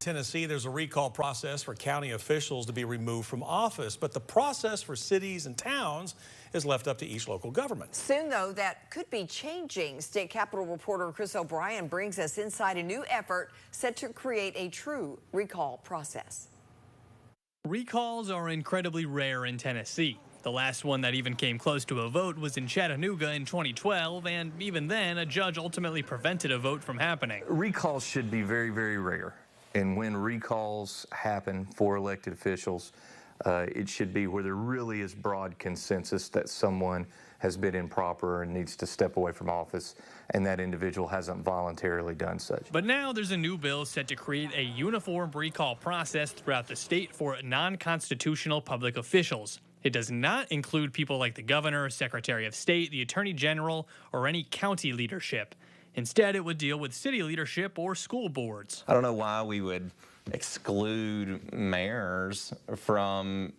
Tennessee, there's a recall process for county officials to be removed from office, but the process for cities and towns is left up to each local government. Soon, though, that could be changing. State Capitol reporter Chris O'Brien brings us inside a new effort set to create a true recall process. Recalls are incredibly rare in Tennessee. The last one that even came close to a vote was in Chattanooga in 2012, and even then, a judge ultimately prevented a vote from happening. Recalls should be very, very rare. And when recalls happen for elected officials, it should be where there really is broad consensus that someone has been improper and needs to step away from office, and that individual hasn't voluntarily done such. But now there's a new bill set to create a uniform recall process throughout the state for non-constitutional public officials. It does not include people like the governor, secretary of state, the attorney general, or any county leadership. Instead, it would deal with city leadership or school boards. I don't know why we would exclude mayors from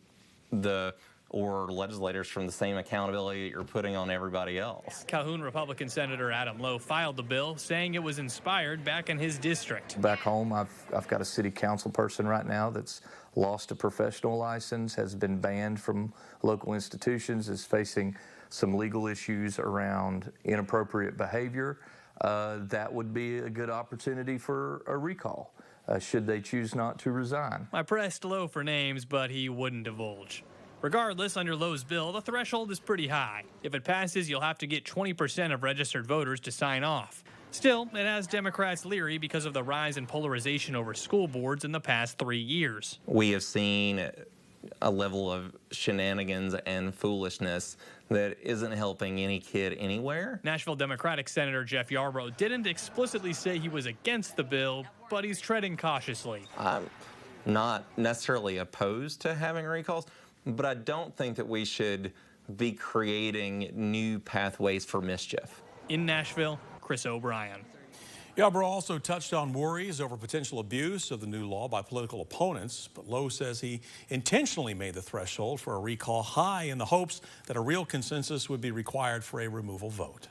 or legislators from the same accountability that you're putting on everybody else. Calhoun Republican Senator Adam Lowe filed the bill, saying it was inspired back in his district. Back home, I've got a city council person right now that's lost a professional license, has been banned from local institutions, is facing some legal issues around inappropriate behavior. That would be a good opportunity for a recall, should they choose not to resign. I pressed Lowe for names, but he wouldn't divulge. Regardless, under Lowe's bill, the threshold is pretty high. If it passes, you'll have to get 20% of registered voters to sign off. Still, it has Democrats leery because of the rise in polarization over school boards in the past 3 years. We have seen a level of shenanigans and foolishness that isn't helping any kid anywhere. Nashville Democratic Senator Jeff Yarbrough didn't explicitly say he was against the bill, but he's treading cautiously. I'm not necessarily opposed to having recalls, but I don't think that we should be creating new pathways for mischief. In Nashville, Chris O'Brien. Yarbrough also touched on worries over potential abuse of the new law by political opponents, but Lowe says he intentionally made the threshold for a recall high in the hopes that a real consensus would be required for a removal vote.